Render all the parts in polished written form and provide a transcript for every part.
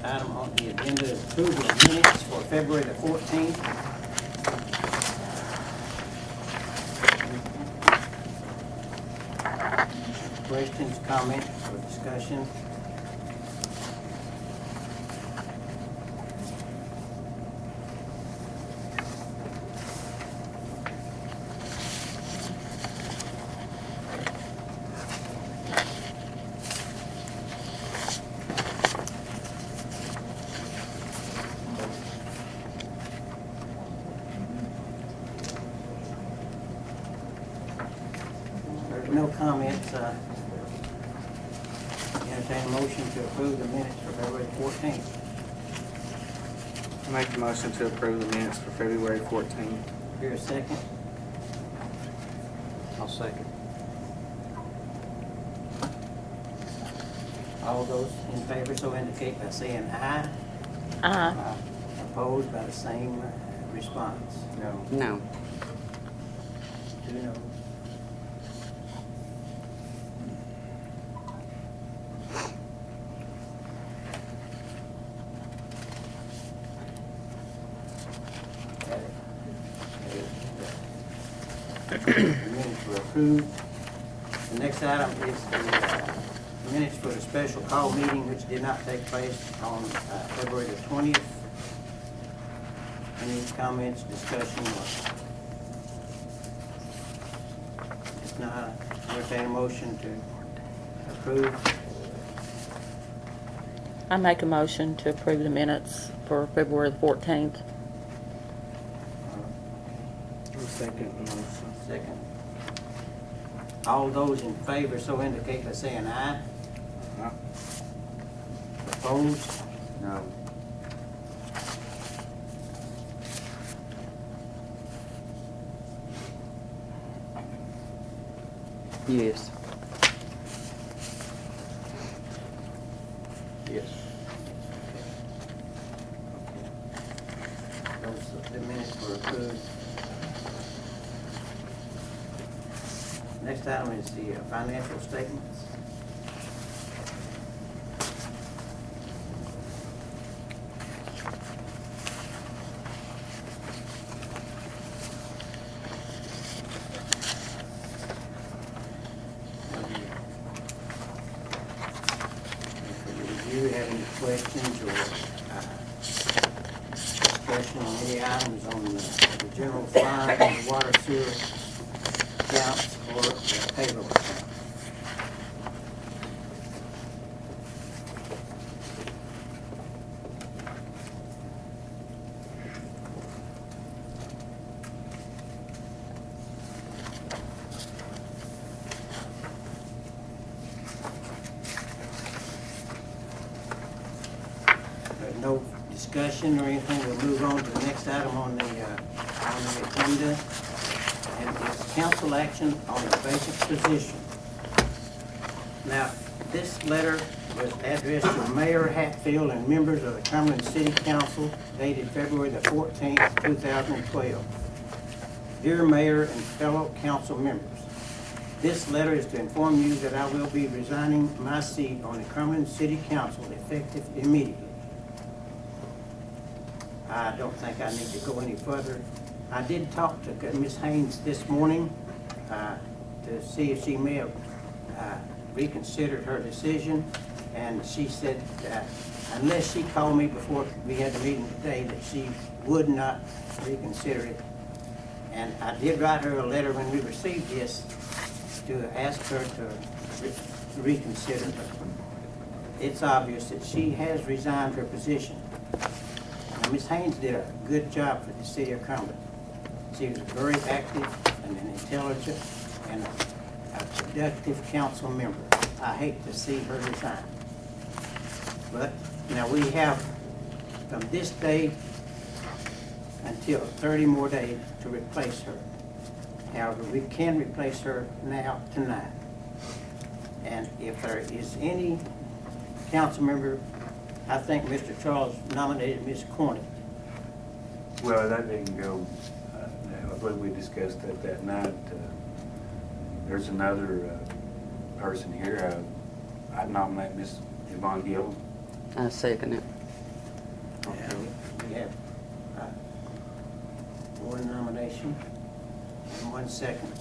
item on the agenda is approval of minutes for February the 14th. Questions, comments, or discussion? There's no comments. Entertain a motion to approve the minutes for February 14th. I make a motion to approve the minutes for February 14th. Here a second. I'll second. All those in favor so indicate by saying aye. Aye. Opposed by the same response. No. No. 2 noes. The minutes were approved. The next item is the minutes for the special call meeting which did not take place on February the 20th. Any comments, discussion, or if not, entertain a motion to approve. I make a motion to approve the minutes for February the 14th. I'll second the motion. Second. All those in favor so indicate by saying aye. Aye. Opposed? No. Yes. Yes. The minutes were approved. Next item is the financial statements. Do you have any questions or discussion on any items on the general fund, the water sewer accounts, or the payroll account? No discussion or anything, we'll move on to the next item on the agenda, and it's council action on the basic position. Now, this letter was addressed to Mayor Hatfield and members of the Cumberland City Council dated February the 14th, 2012. Dear Mayor and fellow council members, this letter is to inform you that I will be resigning my seat on the Cumberland City Council effective immediately. I don't think I need to go any further. I did talk to Ms. Haynes this morning to see if she may have reconsidered her decision, and she said that unless she called me before we had the meeting today that she would not reconsider it. And I did write her a letter when we received this to ask her to reconsider, but it's obvious that she has resigned her position. Now, Ms. Haynes did a good job for the city of Cumberland. She was very active and an intelligent and a productive council member. I hate to see her resign. But now we have from this day until 30 more days to replace her. However, we can replace her now, tonight. And if there is any council member, I think Mr. Charles nominated Ms. Cornett. Well, that didn't go, I believe we discussed that night. There's another person here. I'd nominate Ms. Yvonne Gill. I second it. One nomination and 1 second.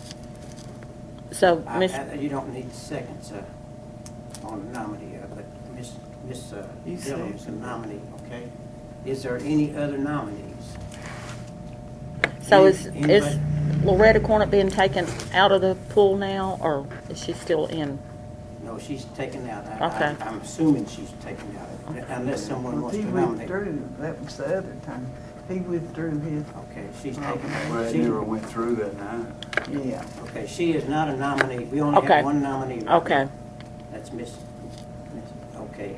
So, Miss, You don't need seconds on the nominee, but Miss Dillon is a nominee, okay? Is there any other nominees? so is Anybody? Loretta Cornet being taken out of the pool now, or is she still in? No, she's taken out. Okay. I'm assuming she's taken out, unless someone Well, wants he to nominate. withdrew, that was the other time. He withdrew his, Okay, she's taken out. Well, it never went through that night. yeah. Okay, she is not a nominee. We only Okay. have one nominee. Right Okay. now. That's okay.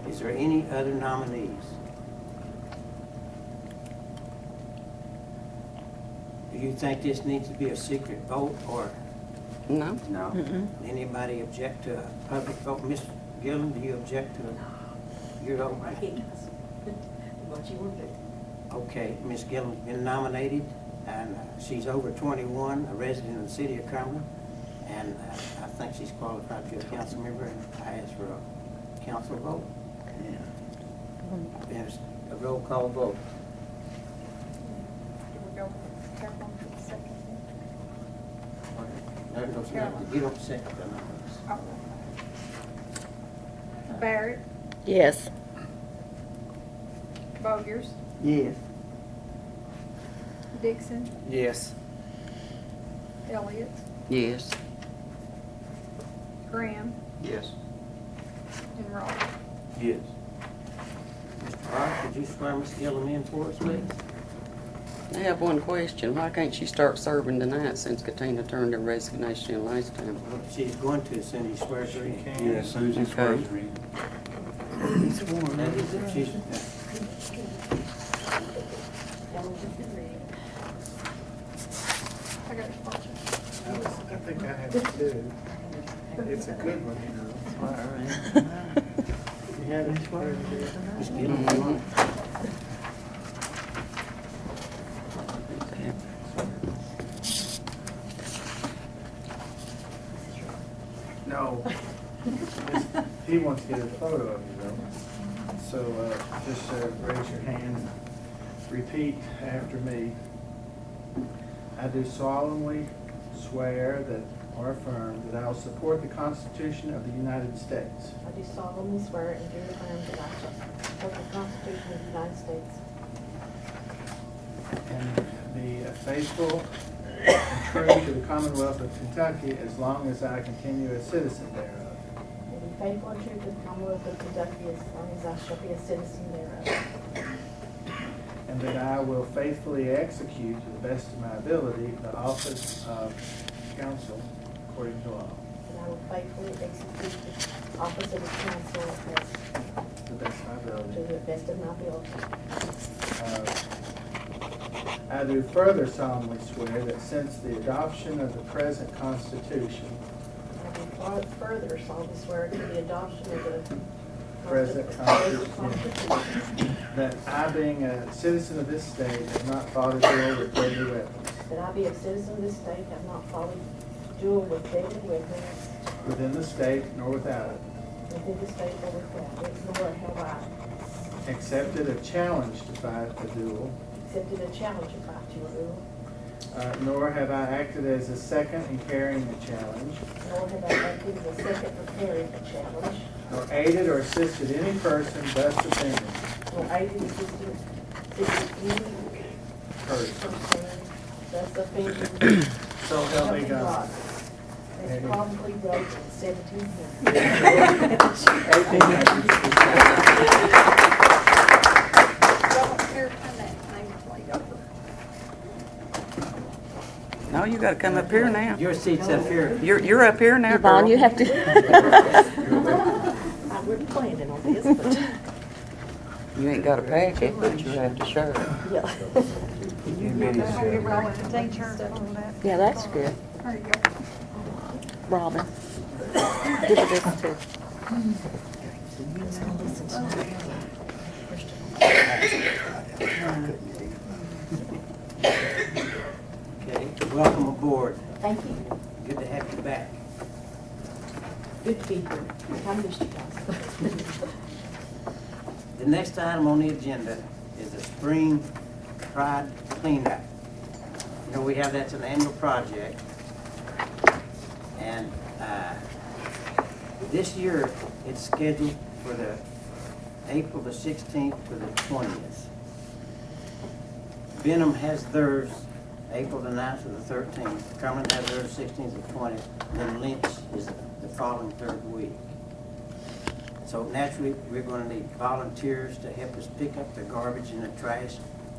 Is there any other nominees? Do you think this needs to be a secret vote, or No? No. anybody object to a public vote? Ms. Gillen, do you object to your vote? What you want to do? Okay, Ms. Gillen's been nominated, and she's over 21, a resident of the city of Cumberland, and I think she's qualified to be a council member, and I ask for a council vote. There's a roll call vote. Do we go tap on for the second? You don't second the nominations. Barrett, Yes. Boggers, Yes. Dixon, Yes. Elliott, Yes. Graham, Yes. and Ross. Yes. Mr. Ross, could you swear Ms. Gillen in for us, please? I have one question. Why can't she start serving tonight since Katina turned her resignation in last time? Well, she's going to as soon as he swears her in. Yeah, as soon as it's Okay. first read. He's sworn. That is if she's, I got a sponsor. I think I have to do. It's a good one, you know. Swear in. You have it? Ms. Gillen, you want? Okay. No. He wants to get a photo of you though. So just raise your hand and repeat after me. I do solemnly swear that or affirm that I will support the Constitution of the United States I do solemnly swear and do affirm that I shall support the Constitution of the United States and be faithful and true to the Commonwealth of Kentucky as long as I continue a citizen thereof. and be faithful and true to the Commonwealth of Kentucky as long as I shall be a citizen thereof. And that I will faithfully execute to the best of my ability the office of council according to law. And I will faithfully execute the office of the council To the best of my to ability. the best of my ability. I do further solemnly swear that since the adoption of the present Constitution, I do further solemnly swear to the adoption of the Present Constitution, that I, being a citizen of this state, have not fought a duel with deadly weapons that I be a citizen of this state, have not fought a duel with deadly weapons within the state nor without it, within the state or without it, nor have I accepted a challenge to fight a duel, accepted a challenge to fight to a duel, nor have I acted as a second in carrying a challenge, nor have I acted as a second preparing a challenge, nor aided or assisted any person thus offending nor aided or assisted any person. person thus offending. So help me God. It's probably dated 1700. Don't care turn that nameplate over. No, you gotta come up here now. Your seat's up here. You're up here now, Yvonne, girl. you have to. I wasn't planning on this, but You ain't got a packet, but you have to show it. yeah. You made it, Have you rolled the t-shirt on that? Yeah, that's good. There you go. Robin. Give her this too. Okay, welcome aboard. Thank you. Good to have you back. Good to be here. I missed you guys. The next item on the agenda is the spring pride cleanup. know, we have, that's an annual project. And this year, it's scheduled for the April the 16th to the 20th. Benham has theirs April the 9th to the 13th. Cumberland has theirs 16th to the 20th. And then Lynch is the following third week. So naturally, we're going to need volunteers to help us pick up the garbage and the trash.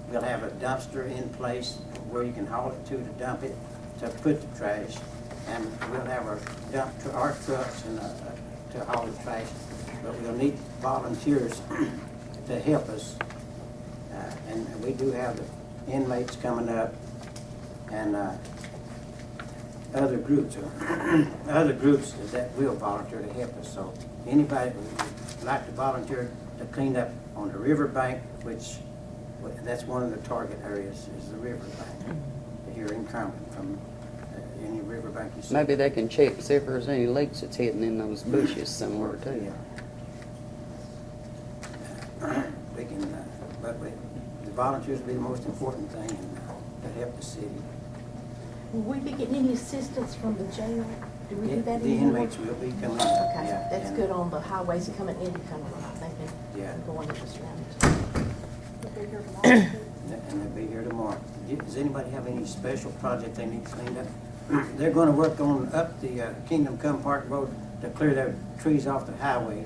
We'll have a dumpster in place where you can haul it to dump it, to put the trash. And we'll have our trucks and to haul the trash. But we'll need volunteers to help us. And we do have the inmates coming up and other groups that will volunteer to help us. So anybody would like to volunteer to clean up on the riverbank, which that's one of the target areas, is the riverbank here in Cumberland, from any riverbank you see. Maybe they can check, see if there's any leaks that's hidden in those bushes somewhere too. Yeah. We can, but the volunteers will be the most important thing to help the city. Will we be getting any assistance from the jail? Do we do that The anymore? inmates will be coming. Okay, Yeah, that's and- good on the highways coming into Cumberland, I think, Yeah. and going to the surroundings. We'll be here tomorrow. And they'll be here tomorrow. Does anybody have any special project they need cleaned up? They're going to work on up the Kingdom Come Park Road to clear their trees off the highway,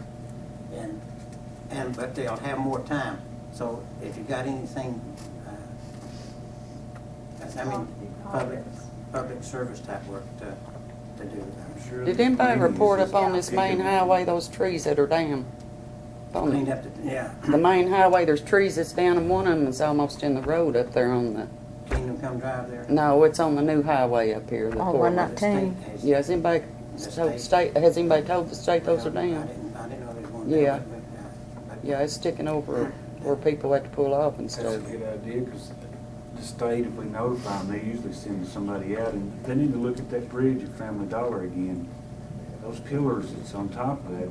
but they'll have more time. So if you got anything, public service type work to do. I'm sure Did the anybody cleaning report is up on this main highway, those trees that are down? On Cleaned up yeah. the main highway, there's trees that's down, and one of them is almost in the road up there on the, Kingdom Come Drive there. no, it's on the new highway up here. the Oh, four- 119. Yeah, has anybody told the state, has anybody told the state those are I down? didn't know there was one. Yeah. But, Yeah, it's sticking over where people have to pull off and That's a stuff. good idea, because the state, if we notify them, they usually send somebody out, and they need to look at that bridge at Family Dollar again. Those pillars that's on top of that,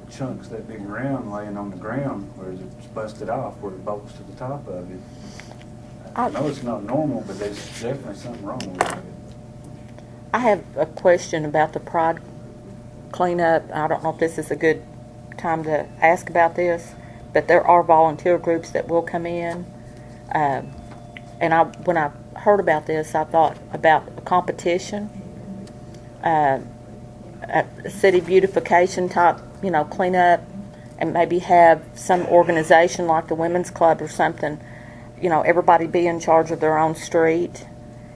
chunks that big round laying on the ground, where it's busted off, where it bolts to the top of it. I know it's not normal, but there's definitely something wrong with it. I have a question about the Pride cleanup. I don't know if this is a good time to ask about this, but there are volunteer groups that will come in. And when I heard about this, I thought about a competition, a city beautification type, cleanup, and maybe have some organization like the Women's Club or something, everybody be in charge of their own street,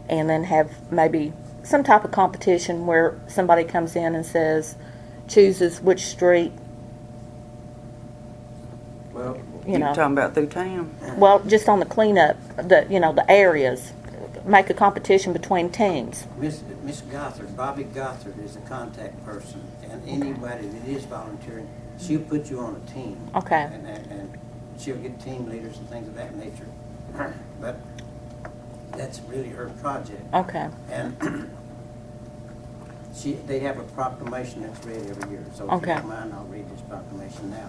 and then have maybe some type of competition where somebody comes in and chooses which street, Well, You talking about through town? well, just on the cleanup, the areas, make a competition between teams. Miss Gothard, Bobby Gothard is the contact person, and anybody that is volunteering, she'll put you on a team. Okay. And she'll get team leaders and things of that nature. But that's really her project. Okay. And they have a proclamation that's read every year. So if Okay. you don't mind, I'll read this proclamation now.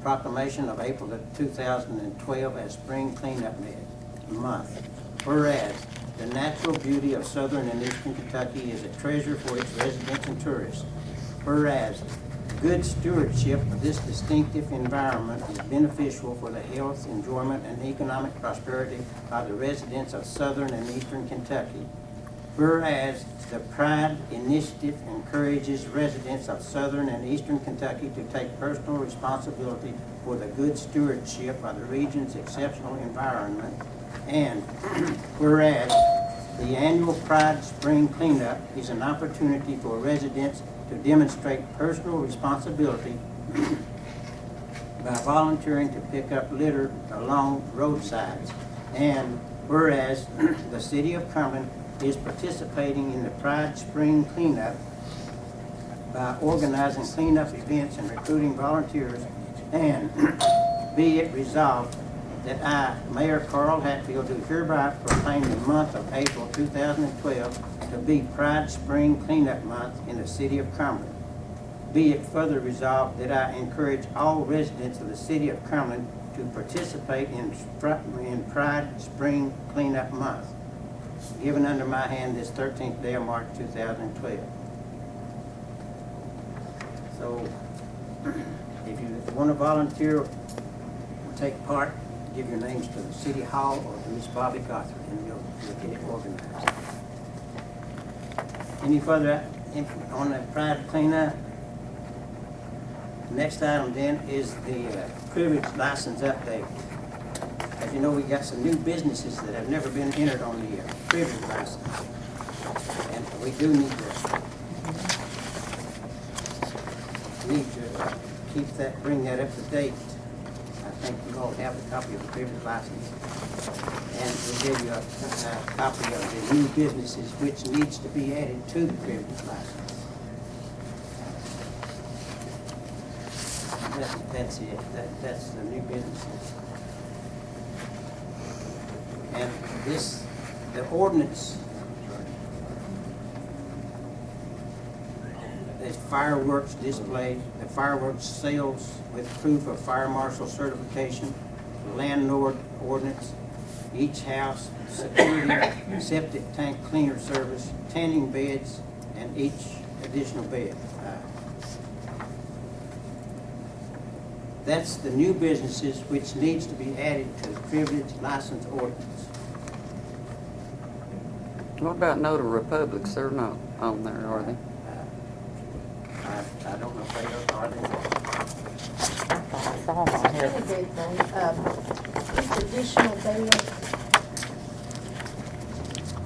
Proclamation of April 2012 as Spring Cleanup Month. Whereas the natural beauty of southern and eastern Kentucky is a treasure for its residents and tourists. Whereas good stewardship of this distinctive environment is beneficial for the health, enjoyment, and economic prosperity of the residents of southern and eastern Kentucky. Whereas the Pride Initiative encourages residents of southern and eastern Kentucky to take personal responsibility for the good stewardship of the region's exceptional environment. And whereas the annual Pride Spring Cleanup is an opportunity for residents to demonstrate personal responsibility by volunteering to pick up litter along roadsides. And whereas the city of Cumberland is participating in the Pride Spring Cleanup by organizing cleanup events and recruiting volunteers, and be it resolved that I, Mayor Carl Hatfield, do hereby proclaim the month of April 2012 to be Pride Spring Cleanup Month in the city of Cumberland. Be it further resolved that I encourage all residents of the city of Cumberland to participate in Pride Spring Cleanup Month. given under my hand this 13th day of March 2012. So, if you want to volunteer or take part, give your names to the City Hall or to Miss Bobby Gothard, and you'll get it organized. Any further on the pride cleanup? Next item then is the privilege license update. As you know, we got some new businesses that have never been entered on the privilege license. And we do need to keep that, bring that up to date. I think you all have a copy of the privilege license. And we gave you a copy of the new businesses which needs to be added to the privilege license. That's it. That's the new businesses. And the ordinance is fireworks display, the fireworks sales with proof of fire marshal certification, landlord ordinance, each house, security, septic tank cleaner service, tanning beds, and each additional bed. That's the new businesses which needs to be added to the privilege license ordinance. What about Notary Republics? They're not on there, are they? I don't know if they are they? I thought I saw them on here. It's a big thing. Each additional bed,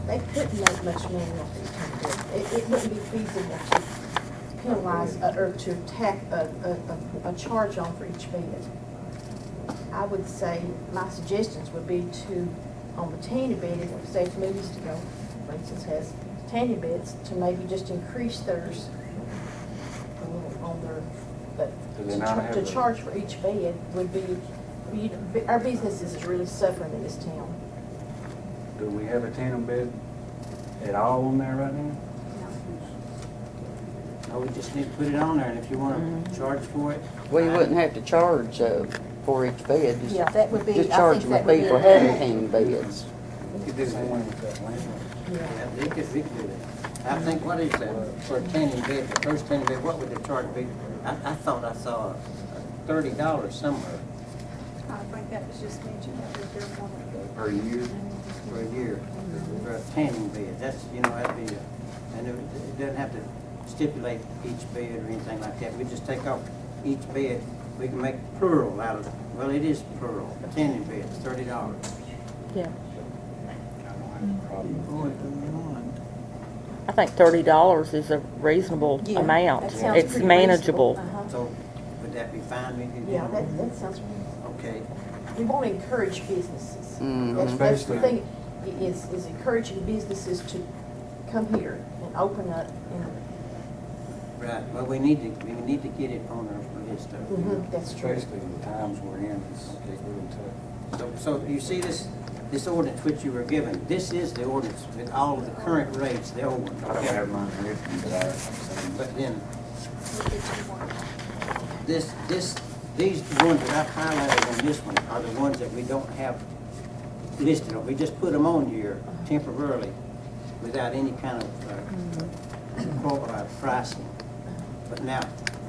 they couldn't make much money off these kind of beds. It wouldn't be feasible to penalize or to tack a charge on for each bed. I would say my suggestions would be to, on the tanning bed, if Safe Movies to go, for instance, has tanning beds, to maybe just increase theirs a little on their, but Do they not have to a- charge for each bed would be, our businesses is really suffering in this town. Do we have a tandem bed at all on there right now? No, we just need to put it on there, and if you want to charge for it. Well, you wouldn't have to charge for each bed. Just- Yeah, that would be, Just I charge think would that would be be. for having tanning beds. We could do the same with that landlord. Yeah, we could do that. I think, what is that, for a tanning bed, the first tanning bed, what would the charge be? I thought I saw $30 somewhere I think that was just mentioned that was their one. Per year? for a year for a tanning bed. That's, that'd be, and it doesn't have to stipulate each bed or anything like that. We just take off each bed. We can make plural out of it. Well, it is plural. A tanning bed is $30. Yeah. I don't have a problem More with that. than one. I think $30 is a reasonable Yeah, amount. that sounds It's pretty manageable. reasonable. Uh-huh. So would that be fine with you? Yeah, that sounds reasonable. Okay. We want to encourage businesses. Mhm. That's the Especially- thing, is encouraging businesses to come here and open up and, Right. Well, we need to get it on our list of. that's true. Especially in the times we're in, it's really tough. So you see this ordinance which you were given, this is the ordinance with all of the current rates, the old one. I don't have mine with me, but I've seen. But then, these ones that I've highlighted on this one are the ones that we don't have listed on. We just put them on here temporarily without any kind of pricing. But now,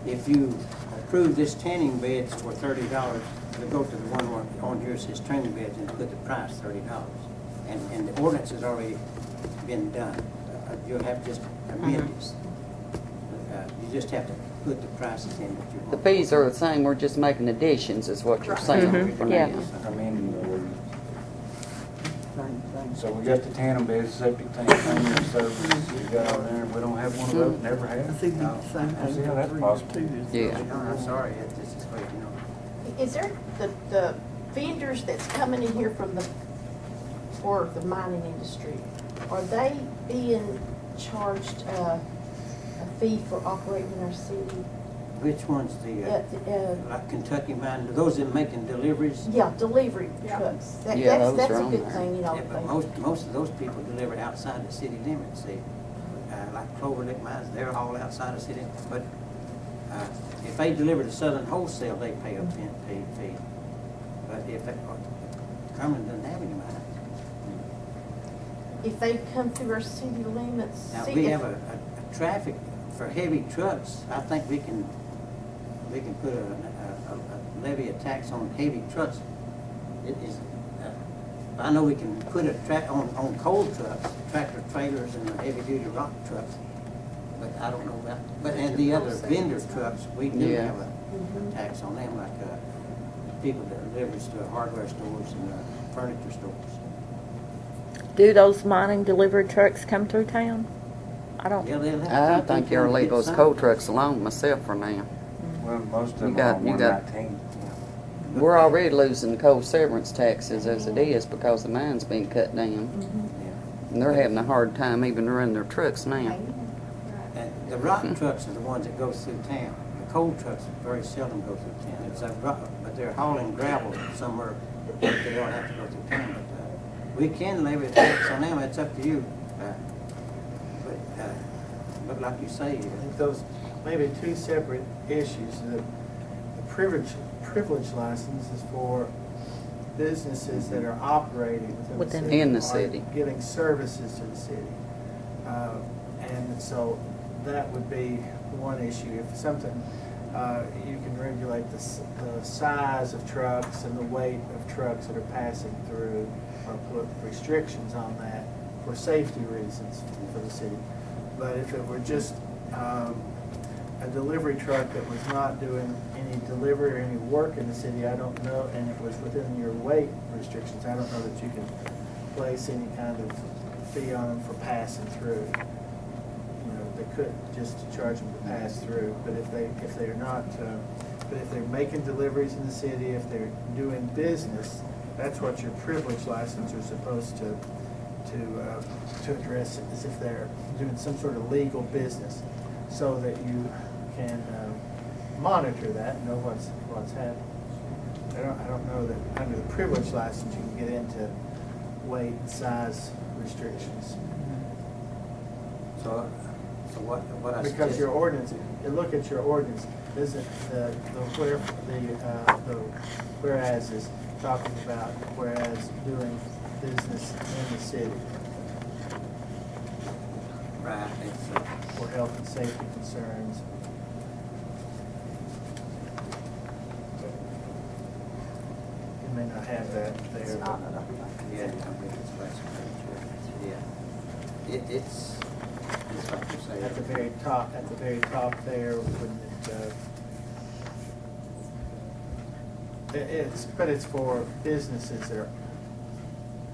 if you approve this tanning beds for $30, we go to the one on here that says training beds and put the price $30. And the ordinance has already been done. You'll have to just amend this. You just have to put the prices in that you want. The fees are the same, we're just making additions, is what you're saying for Yeah. now. I'm in the ordinance. Same thing. So we got the tandem beds, septic tank, cleaning services, we got all there, we don't have one of those, never I have. think it's the same I see thing how for that's 3 possible. or 2 is. Yeah. No, I'm sorry, this is what, Is there the vendors that's coming in here from for the mining industry, are they being charged a fee for operating in our city? which one's like Kentucky Mine, those that making deliveries? Yeah, delivery Yeah. trucks. Yeah, those That's are a on good there. thing, Yeah, but most of those people deliver outside the city limits, see. Like Clover Lake Mines, they're all outside the city. But if they deliver to Southern Wholesale, they pay a fee. But if Cumberland doesn't have any mines. if they come through our city limits. Now, see we if- have a traffic for heavy trucks. I think we can put a levy a tax on heavy trucks. It is, I know we can put a on coal trucks, tractor trailers and the heavy duty rock trucks, but I don't know about, but and the other vendor trucks, we do Yeah. have a tax on them, like, people that delivers to hardware stores and furniture stores. Do those mining delivery trucks come through town? I don't. Yeah, they'll have to I come think through you'll and leave get those some. coal trucks alone myself for now. Well, most of You them got- are on you got- 119. We're already losing coal severance taxes as it is because the mine's being cut down. Yeah. And they're having a hard time even running their trucks now. And the rock trucks are the ones that go through town. The coal trucks very seldom go through town. It's a rock, but they're hauling gravel somewhere that they don't have to go through town. But we can levy a tax on them. It's up to you. But like you say, I think those may be two separate issues. The privilege license is for businesses that are operating within the city. In the or city. Giving services to the city. And so that would be one issue. If something, you can regulate the size of trucks and the weight of trucks that are passing through, or put restrictions on that for safety reasons for the city. But if it were just a delivery truck that was not doing any delivery or any work in the city, I don't know, and it was within your weight restrictions, I don't know that you can place any kind of fee on them for passing through. You know, they could just charge them to pass through, but if they're not, but if they're making deliveries in the city, if they're doing business, that's what your privilege license are supposed to address it, as if they're doing some sort of legal business, so that you can monitor that and know what's happening. I don't know that under the privilege license you can get into weight and size restrictions. so what I Because suggest. your ordinance, you look at your ordinance, isn't the whereas is talking about whereas doing business in the city Right, it's, for health and safety concerns. You may not have that there. It's not enough. yeah, I believe it's less than yeah. It's like you say. At the very top there, wouldn't but it's for businesses that are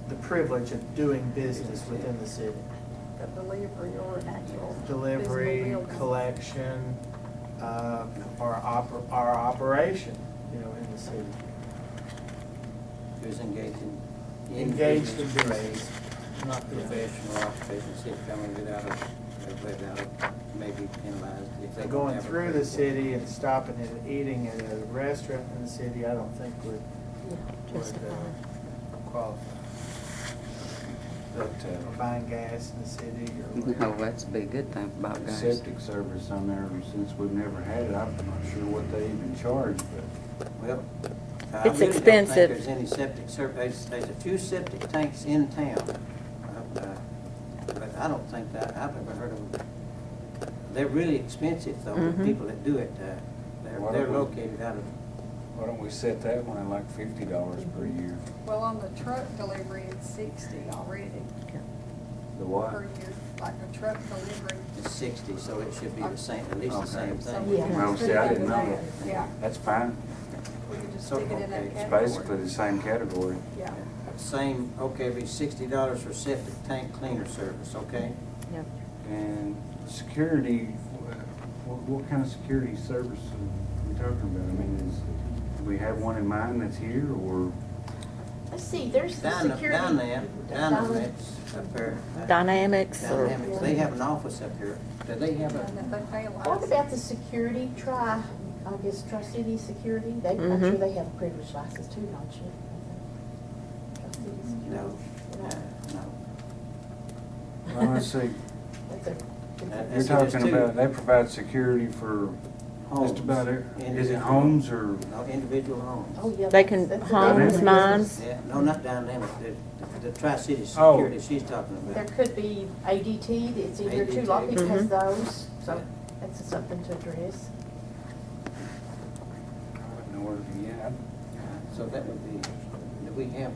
the privilege of doing business within the city. The delivery or actual. Delivery, physical building. collection, or operation, you know, in the city. Who's engaged in. Engaged in trade, business, not professional occupation, city coming without maybe penalized if they don't going have a through the credit. city and stopping and eating at a restaurant in the city, I don't think would Justify. qualify. But, Or buying gas in the city or whatever. No, that's a big good thing about the guys. septic service on there, since we've never had it, I'm not sure what they even charge, but Well, I It's really expensive. don't think there's any septic service. There's a few septic tanks in town, but I don't think that, I've ever heard of them. They're really expensive though, the Mhm. people that do it, Why they're don't we- located out of, why don't we set that one at like $50 per year? Well, on the truck delivery, it's 60 already The per what? year, like a truck delivery. it's 60, so it should be the same, at least the Okay. same So thing. we can Well, just see, put I it didn't in know there. that. Yeah, That's fine. we can just So, stick it in okay, that it's It's category. basically the same category. Yeah. Same, okay, it'd be $60 for septic tank cleaner service, okay? Yep. And security, what kind of security service are we talking about? I mean, do we have one in mind that's here, or? Let's see, there's the Down security. Dynamics up there. Dynamics or Dynamics, they have an office up here. Do they have a? And they pay a What license. about the security, Tri-City Security? I'm Mhm. sure they have a privilege license too, don't you? Tri-City Security. No, No. no. Well, let's see. That's a. That- You're see, there's talking two. about, they provide security for homes. Just about it. Is it Individual homes or? No, individual homes. Oh, yeah. They can, that's- homes, mines, Yeah, no, not dynamic, the Tri-City Oh. Security she's talking There about. could be ADT, it's in here too, a lot of people ADT. has those, so Yeah. that's something to address. I don't know where to begin. So that would be, do we have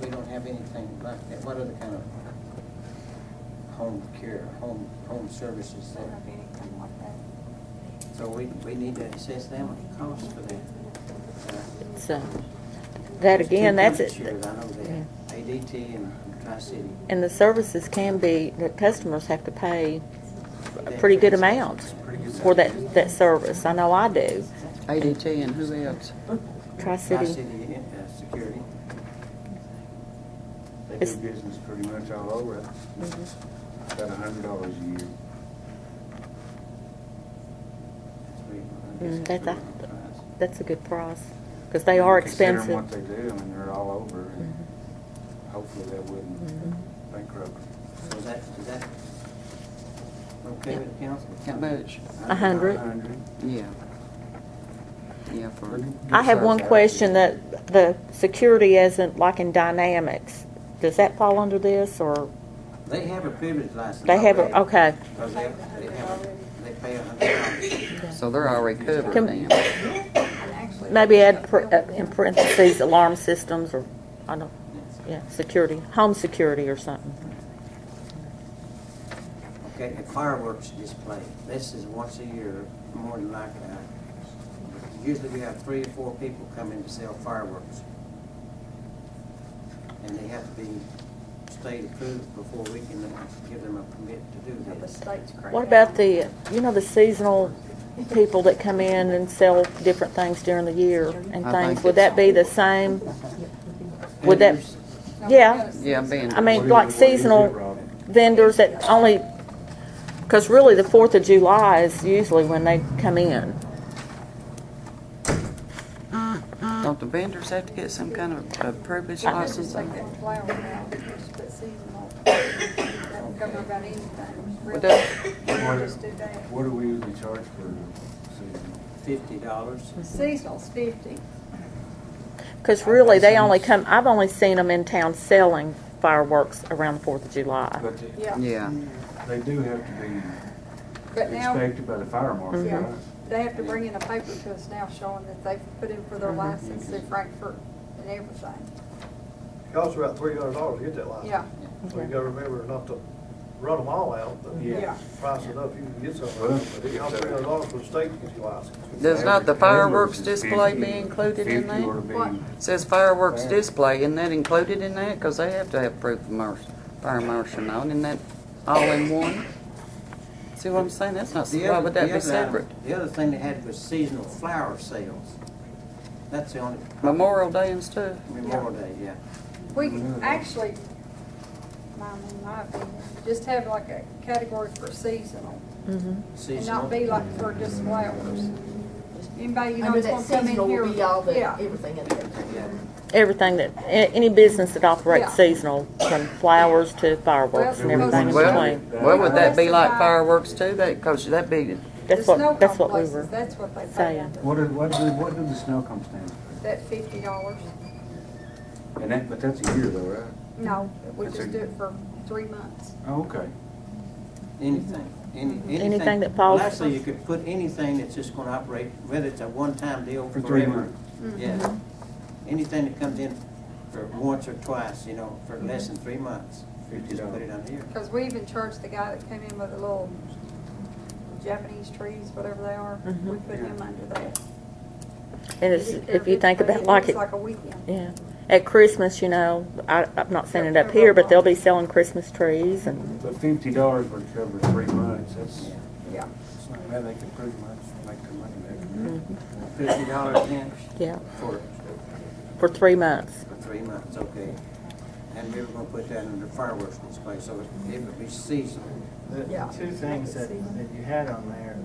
we don't have anything like that, what other kind of home care, home services Don't there? have anything like that. So we need to assess them a cost for that. so, that There's two again, that's companies it. here, I know that, ADT and Tri-City. And the services can be, the customers have to pay a pretty good amount for that service. I know I do. ADT and who else? Tri-City, Tri-City Security. They It's- do business pretty much all over. About $100 a year. that's a good price, because they are Considering expensive. what they do, I mean, they're all over, and hopefully that wouldn't bankrupt. So is that okay with the council? How much? 100. Yeah. Yeah, for, I have one question, that the security isn't like in Dynamics. Does that fall under this, or They have a privilege license. they have, already, okay. Because they pay $100. so they're already covered Can- then. And actually. Maybe add in parentheses alarm systems, or, I don't, yeah, security, home security or something. Okay, a fireworks display. This is once a year, more than likely. Usually we have 3 or 4 people come in to sell fireworks. And they have to be state approved before we can give them a permit to do The this. state's cracked What down. about the, the seasonal people that come in and sell different things during the year and I things? think Would that be the same? Would that, Vendors, No, we yeah. gotta- Yeah, being. I mean, What is like it- what is it, seasonal Rob? vendors that only, because really the 4th of July is usually when they come in. Don't the vendors have to get some kind of privilege I just license? take that flower out, just put seasonal. That don't cover about anything. Would that- We'll just do that. What do we usually charge for seasonal? $50. Seasonal's 50. Because really, they only come, I've only seen them in town selling fireworks around the 4th of July. But Yeah. Yeah. they do have to be But now, inspected by the fire marshal, yeah, right? they have to bring in a paper to us now showing that they've put in for their license in Frankfurt and everything. Costs about $300 to get that license. Yeah, So you gotta remember not to run them all out, but yeah. price it up, you can get some of Well, them. But it costs $300 for the state to get your license. Does not the Average fireworks peddlers is display 50. be included in 50 ought to that? be- What? Says fireworks display, isn't that included in that? Because they have to have proof of fire marshal on, isn't that all in one? See what I'm saying? That's not, why would that be separate? The other thing they had was seasonal flower sales. That's the only. Memorial Day and stuff? Memorial Day, yeah. We can actually, in my opinion, just have like a category for seasonal and Seasonal. not be like for just flowers. Anybody, you know, Under it's that gonna come in seasonal here. will be all the, Yeah. everything in there. Yeah. Everything that, any business that operates Yeah. seasonal, from flowers to fireworks and Well, everything in Well, between. well, would that be like Most of the time- fireworks too? That, because that'd be, The snow That's what we complexes, were that's what they pay saying. under. What do the snow come stand for? That $50. And that, but that's a year though, right? No, we That's just a- do it for 3 months. Oh, okay. Anything, Anything that falls- Well, actually, you could put anything that's just gonna operate, whether it's a one-time deal For 3 forever. months. Yeah. Anything that comes in for once or twice, for less than 3 months, you just put it on here. Because we even charged the guy that came in with the little Japanese trees, whatever they are. We put him under that. And it's, He didn't care if you think but about like was it, like a weekend. yeah, at Christmas, I've not seen it up here, but they'll be selling Christmas trees and, But $50 would cover 3 months, that's, Yeah. that's not bad, they could pretty much make their money back. $50 then yeah, for for 3 months. 3 months, okay. And we were gonna put that under fireworks display, so it would be seasonal. The Yeah. two things that you had on there,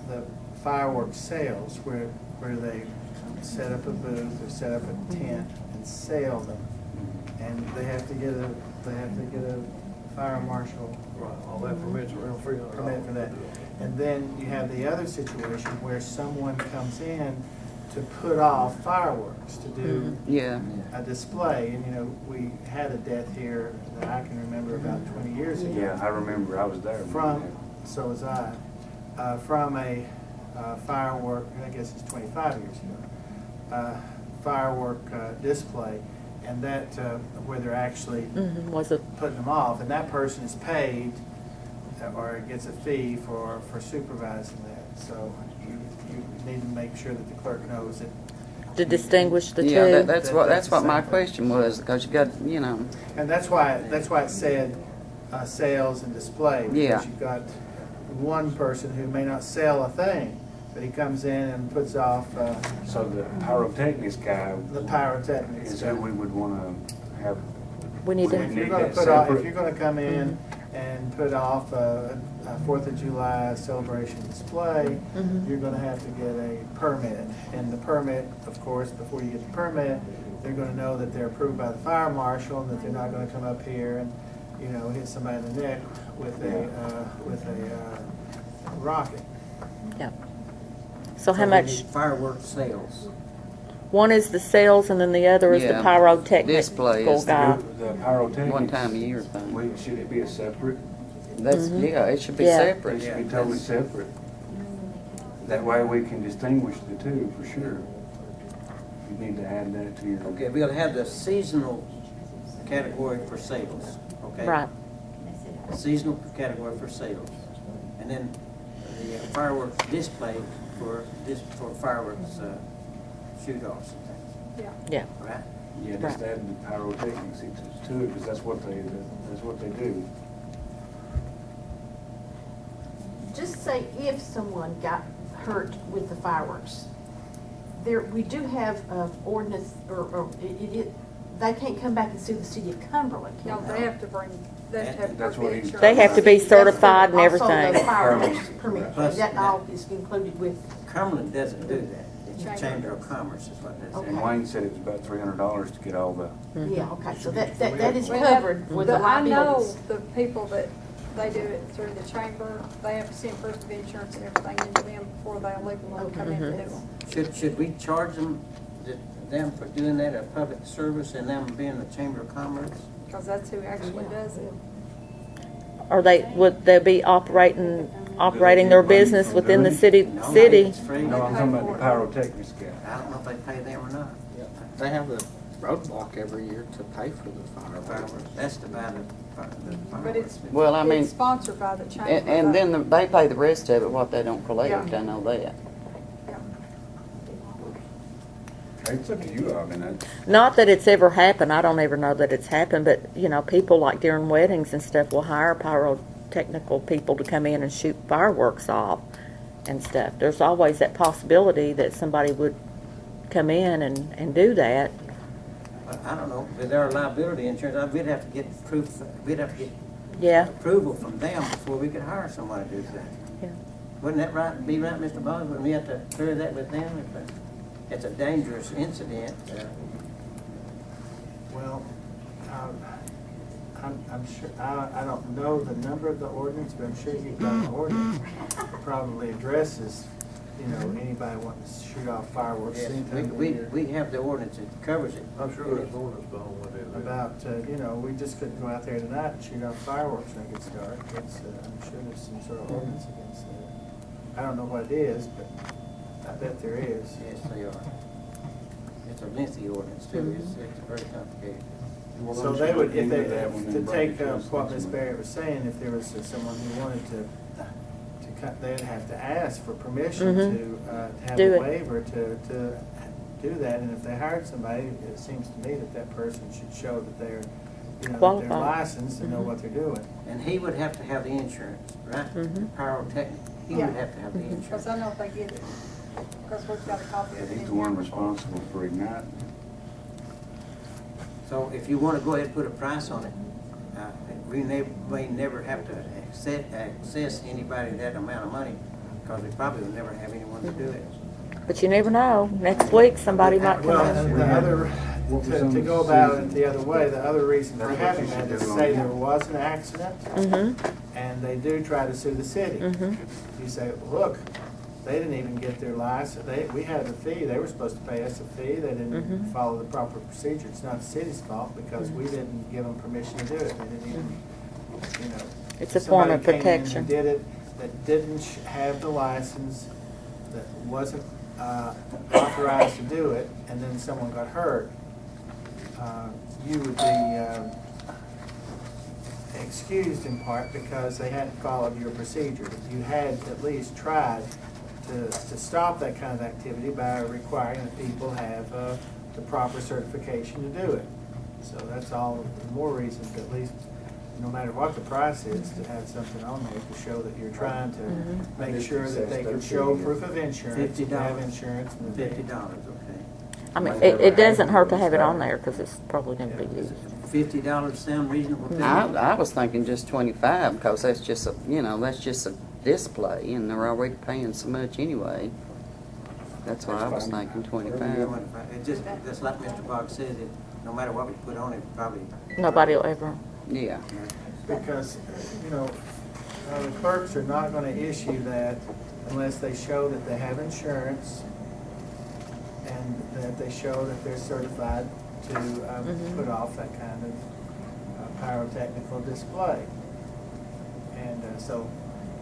the fireworks sales, where they set up a booth or set up a tent and sell them. And they have to get a fire marshal Right, all that permits around $300. permit for that. And then you have the other situation where someone comes in to put off fireworks, to do Yeah. a display. And, you know, we had a death here that I can remember about 20 years ago. Yeah, I remember, I was there. So was I, from a firework, I guess it's 25 years ago, firework display, and that, where they're actually Was it? putting them off, and that person is paid or gets a fee for supervising that. So you need to make sure that the clerk knows that. To distinguish the two? Yeah, that's what That's the my same thing. question was, because you got, you know, And that's why it said sales and display. Yeah. Because you've got one person who may not sell a thing, but he comes in and puts off So the pyrotechnics guy the pyrotechnics. is who we would want to have. We need If to, you're going to put off, if you're going to come in and put off a 4th of July celebration display, you're going to have to get a permit. And the permit, of course, before you get the permit, they're going to know that they're approved by the fire marshal and that they're not going to come up here and, you know, hit somebody in the neck with a rocket. yeah. So how we much, need Fireworks sales. one is the sales and then the other is the Yeah. pyrotechnical Display is guy? The pyrotechnics. one time a year thing. Should it be a separate? That's, yeah, it should be Yeah. It separate. should be totally separate. That way we can distinguish the two for sure. You need to add that to your. Okay, we'll have the seasonal category for sales, okay? Right. Seasonal category for sales. And then the fireworks display for fireworks shoot-offs and things, Yeah. Yeah. right? Yeah, just add the pyrotechnics to it, because that's what they do. Just say if someone got hurt with the fireworks, we do have ordinance, or they can't come back and sue the city of Cumberland, No, can they have to bring, they have to have That's what proof of he's- insurance. They have to be certified and Also, the everything. fireworks permit, Plus that that- all is included with, Cumberland doesn't do that. It's the Chamber of Commerce is what that's. Okay. And Wayne said it was about $300 to get all the. yeah, okay, so that is We have- covered with the I know liabilities. the people that, they do it through the chamber, they have to send proof of insurance and everything into them before they legally come in to do them. Should we charge them for doing that, a public service, and them being the Chamber of Commerce? Because that's who actually does it. Would they be operating their business within the city? No, it's free. No, I'm talking about the pyrotechnics guy. I don't know if they pay them or not. They have the roadblock every year to pay for the fireworks. Fireworks, that's the fireworks. But it's, Well, I mean, it's sponsored by the chamber. and then they pay the rest of it, what they don't collect, Yeah. I know that. Yeah. It's up to you, I mean, Not that it's ever happened, I don't ever know that it's happened, but, you know, people like during weddings and stuff will hire pyrotechnical people to come in and shoot fireworks off and stuff. There's always that possibility that somebody would come in and do that. I don't know, with our liability insurance, we'd have to get proof, we'd have to get Yeah, approval from them before we could hire somebody to do that. yeah. Wouldn't that be right, Mr. Bond? Wouldn't we have to clear that with them? If it's a dangerous incident. Well, I'm sure, I don't know the number of the ordinance, but I'm sure you've got an ordinance that probably addresses, you know, anybody wanting to shoot off fireworks Yes, anytime of the we year. have the ordinance that covers it. I'm sure there's ordinance behind what it is. About, you know, we just couldn't go out there tonight and shoot off fireworks when it gets dark. It's, I'm sure there's some sort of ordinance against that. I don't know what it is, but I bet there is. Yes, they are. It's a lengthy ordinance too. It's very complicated. So they would, if they, When to bring take it to us what next Ms. month. Barrett was saying, if there was someone who wanted to cut, they'd have to ask for permission to have Do a it. waiver to do that. And if they hired somebody, it seems to me that that person should show that they're, you know, that they're Qualified. licensed and know what they're doing. And he would have to have the insurance, right? Pyrotechnic, he would Yeah. have to have the insurance. Because I know if they get it, because we've got a copy of it. he's in the one here. responsible for igniting. So if you want to go ahead and put a price on it, we may never have to access anybody that amount of money, because we probably will never have anyone to do it. But you never know. Next week, somebody might come Well, in. and the other What was on To the go about season? it the other way, the other reason for That's what having you that should is do say on there that. was an accident, and they do try to sue the city. You say, look, they didn't even get their license, we had a fee, they were supposed to pay us a fee, they didn't follow the proper procedure. It's not the city's fault because we didn't give them permission to do it. They didn't even, you know. It's a form of somebody came in and protection. did it, that didn't have the license, that wasn't authorized to do it, and then someone got hurt, you would be excused in part because they hadn't followed your procedure. You had at least tried to stop that kind of activity by requiring that people have the proper certification to do it. So that's all the more reason to at least, no matter what the price is, to have something on there to show that you're trying to make sure that they can show proof of insurance, to have $50. insurance. and that they- $50, okay. I mean, it doesn't hurt to have it on there because it's probably going to be used. $50 sound reasonable to you? I was thinking just 25, because that's just a, you know, that's just a display, and they're already paying so much anyway. That's why I was thinking 25. It just like Mr. Boggs said, that no matter what we put on it, probably. Nobody will ever. Yeah. Because, you know, the clerks are not going to issue that unless they show that they have insurance and that they show that they're certified to put off that kind of pyrotechnical display. And so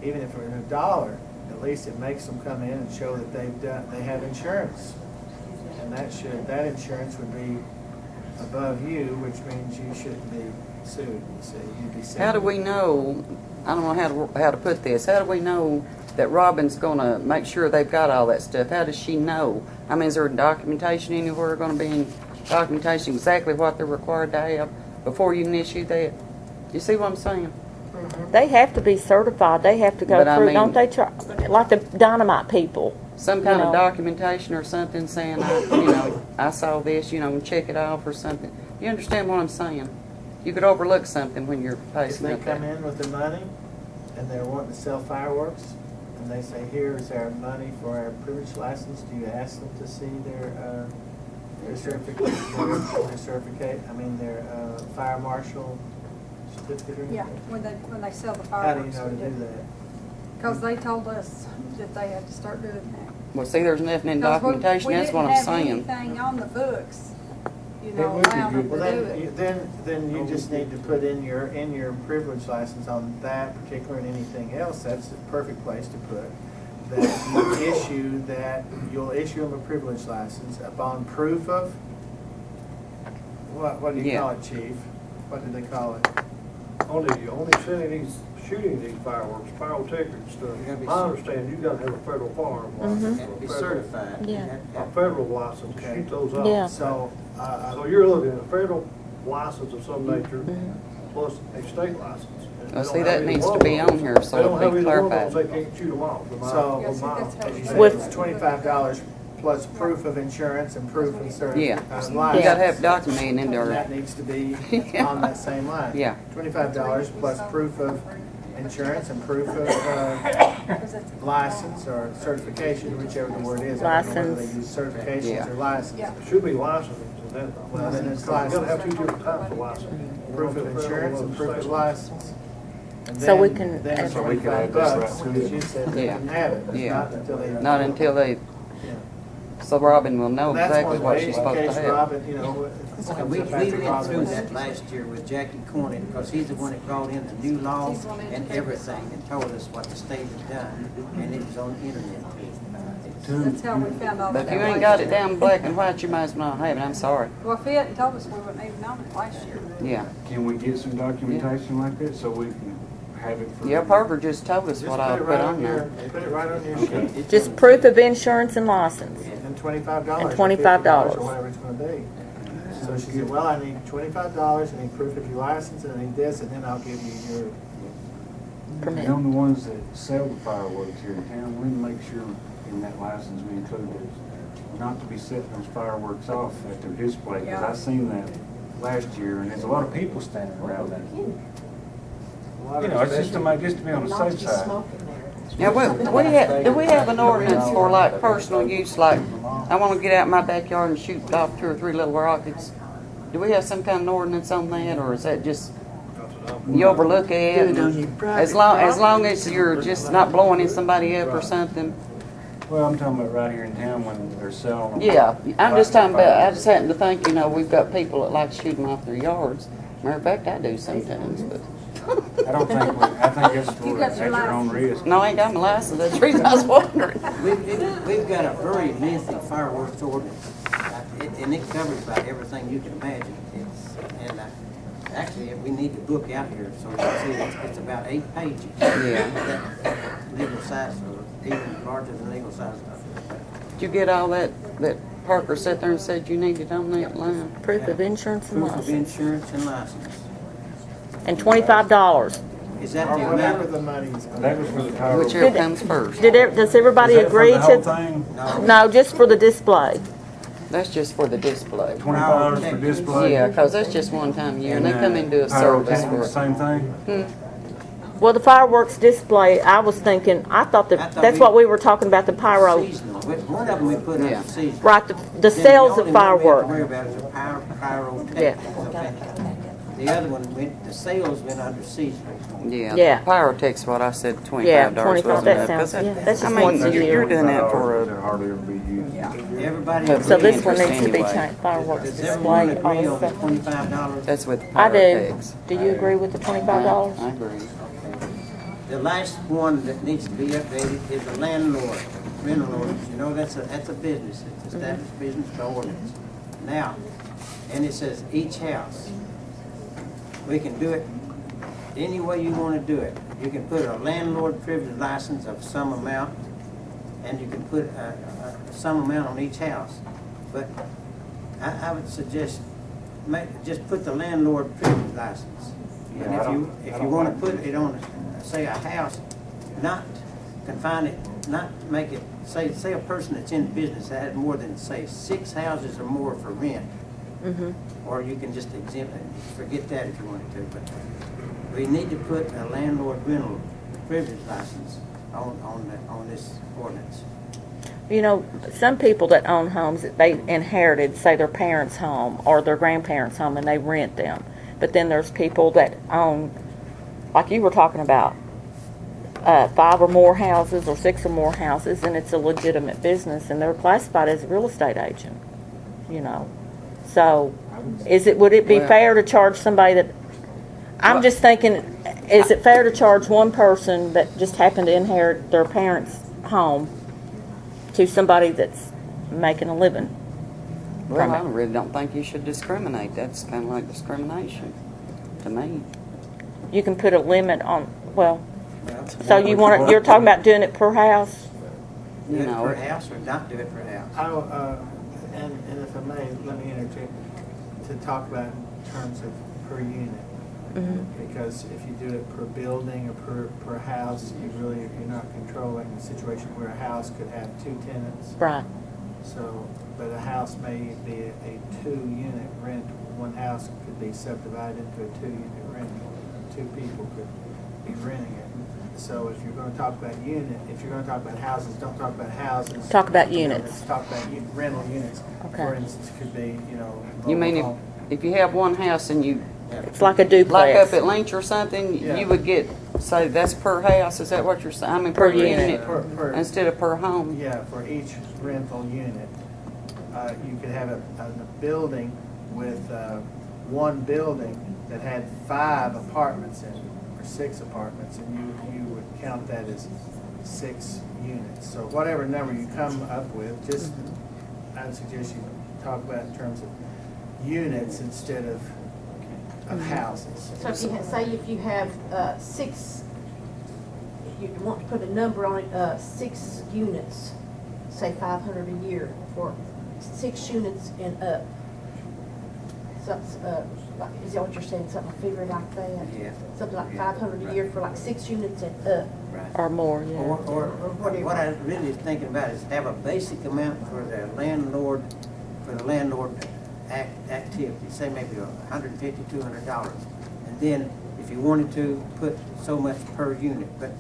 even if it were $1, at least it makes them come in and show that they have insurance. And that insurance would be above you, which means you shouldn't be sued. You see, you'd be sued. How do we know, I don't know how to put this, how do we know that Robin's gonna make sure they've got all that stuff? How does she know? I mean, is there documentation anywhere gonna be in documentation exactly what they're required to have before you can issue that? You see what I'm saying? They have to be certified. They have to go But I through, mean- don't they? Like the dynamite people. Some kind You of know. documentation or something saying, I saw this, and check it off or something. You understand what I'm saying? You could overlook something when you're If pacing they up come there. in with the money and they're wanting to sell fireworks, and they say, here's our money for our privilege license, do you ask them to see their certificate, their fire marshal certificate or anything? Yeah, when they sell the How do you fireworks. know to do that? Because they told us that they had to start doing that. Well, see, there's nothing in 'Cause documentation, that's what I'm We saying. didn't have anything on the books, It would be allowing them good. Well, to do it. then you just need to put in your privilege license on that particular and anything else, that's the perfect place to put. You'll issue them a privilege license upon proof of, what do you Yeah. call it, chief? What do they call it? Only shooting these fireworks, pyrotechnic stuff. You gotta be I understand you gotta have a federal firearm license. Have or to be a federal- certified. Yeah. A federal license to Okay. shoot those off. Yeah. So, So you're looking at a federal license of some nature plus a state license. They Well, don't see, have that either needs one to be of those. on here so They don't it'll be have either one of clarified. those, they can't shoot them off. So, Yeah, see, that's how as you we- said, With- it's $25 plus proof of insurance and proof of Yeah. license. You gotta have documented in And there. that needs to be on that same line. Yeah. $25 plus proof of insurance and proof of 'Cause it's- license or certification, whichever the word is. I don't know whether License. they use certifications Yeah. or license. Yeah. It should be licensing to that. Well, then it's You gotta have license. two different types of license. Proof of insurance and proof of license. And So we then- can Then it's add- So we can add $25, this right to because you said they Yeah. can have it. It's Yeah. not until they. Not until they, Yeah. so Robin will know That's exactly one what way, she's in supposed to case have. Robin, And we went through that last year with Jackie Cornett, because he's the one that brought in the new law He's the one that and educated us. everything, and told us what the state had done, and it was on the internet. That's how we found all that. But if you ain't got it down black and white, you might as well not have it, I'm sorry. Well, if he hadn't told us, we wouldn't even known it last year. Yeah. Can we get some documentation like that so we can have it for? Yeah, Parker just told us Just what put I it put right on there. Put it right on your sheet. Just proof of insurance and license. And $25. And or $25. $50 or whatever it's gonna be. So she said, well, I need $25, I need proof of your license, and I need this, and then I'll give you your, Permit. And on the ones that sell the fireworks here in town, we make sure in that license we include not to be setting those fireworks off at their display. Because Yeah. I seen that last year, and there's a lot of people standing around that. You know, it's just to be on the Not to safe be side. smoking there. Now, do we have an ordinance for like personal use, like I wanna get out in my backyard and shoot off 2 or 3 little rockets. Do we have some kind of ordinance on that, or is that just you overlook it? and as long as you're just not blowing in somebody up or something. Well, I'm talking about right here in town when they're selling them. Yeah, I'm just talking about, I just happen to think, we've got people that like shooting off their yards. Matter of fact, I do sometimes, but. I don't think, I think it's for, at your own risk. No, I ain't got my license, that's the reason I was wondering. We've got a very lengthy fireworks ordinance, and it covers about everything you can imagine. Actually, we need the book out here, so you can see it's about 8 pages. Yeah. Legal size, or even larger than legal size. Did you get all that Parker sat there and said you needed on that line? Proof of insurance and Proof of license. insurance and license. And $25. Is that Or the whatever amount? the money's gonna That was for the power. Whichever comes first. Does everybody Is that for agree the whole to? thing? No, just for the display. That's just for the display. $20 for display? Yeah, 'cause that's just one time a year, and they come in and do a service for it. Same thing? Well, the fireworks display, I was thinking, I thought that's what we were talking about, the pyro. Seasonal. One of them we put Yeah. under seasonal. Right, the Then sales the of only one we have to fireworks. worry about is the pyrotechnics. Yeah. Okay. The other one the sales went under seasonal. Yeah. Yeah. Pyrotech's what I said, $25. Yeah, 25, wasn't that it? 'Cause sounds- yeah, that's just I mean, once a you're year. doing that for They'll hardly ever be used. Everybody. So So this agrees. one needs to be Anyway. changed, fireworks Does everyone display, all agree this on the stuff. $25? That's with I do. pyrotechs. Do you agree with the $25? I agree. The last one that needs to be updated is the landlord, rental ordinance. You know, that's a business, it's established business by ordinance. Now, and it says each house, we can do it any way you want to do it. You can put a landlord privilege license of some amount, and you can put some amount on each house. But I would suggest, just put the landlord privilege license. And Yeah, if you want to put it on, say, a house, not confine it, not make it, say a person that's in business that has more than, say, 6 houses or more for rent. Or you can just exempt it, forget that if you wanted to, but we need to put a landlord rental privilege license on this ordinance. You know, some people that own homes that they inherited, say their parents' home or their grandparents' home, and they rent them. But then there's people that own, like you were talking about, 5 or more houses or 6 or more houses, and it's a legitimate business, and they're classified as a real estate agent. You know, so would it be fair to charge somebody that? I'm just thinking, is it fair to charge one person that just happened to inherit their parents' home to somebody that's making a living? Well, I really don't think you should discriminate. That's kind of like discrimination to me. You can put a limit on, well, so you're talking about doing it per house? Do You it know. per house or not do it per house? And if I may, let me interject to talk about in terms of per unit. Because if you do it per building or per house, you're not controlling the situation where a house could have 2 tenants. Right. So, but a house may be a 2-unit rent. One house could be subdivided into a 2-unit rent. 2 people could be renting it. So if you're going to talk about if you're going to talk about houses, don't talk about houses. Talk about You know, units. let's talk about rental units. Okay. For instance, could be, You mean if you have one house and you, It's like a like duplex. up at Lynch or something, Yeah. you would get, say, that's per house, is that what you're saying? I mean, per Per unit. unit Per- instead of per home? Yeah, for each rental unit, you could have a building with one building that had 5 apartments in it, or 6 apartments, and you would count that as 6 units. So whatever number you come up with, just, I'd suggest you talk about in terms of units instead of houses. So if you say if you have 6, you want to put a number on it, 6 units, say 500 a year for 6 units and up. So, is that what you're saying, something figure like that? Yeah. Something like 500 a year for like 6 units and up. Right. Or more, yeah. Or what I really is thinking about is have a basic amount for the landlord activity, say maybe $150, $200. And then if you wanted to put so much per unit, but,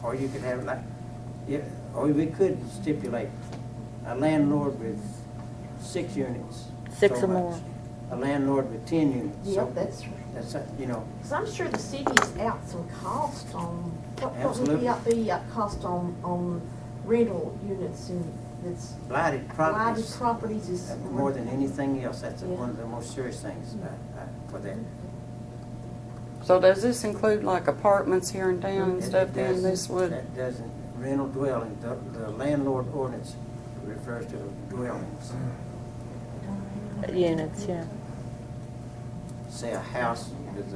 or you could have or we could stipulate a landlord with 6 units. 6 so or more. much. A landlord with 10 units. Yeah, so that's, you know, because I'm sure the city is out some cost on, what would Absolutely. be out cost on rental units and it's blighted blighted properties. properties is. More than anything else, that's Yeah. one of the most serious things for that. So does this include like apartments here in town and It- stuff it then does- this would? That doesn't, rental dwelling, the landlord ordinance refers to dwellings. Units, yeah. Say a house with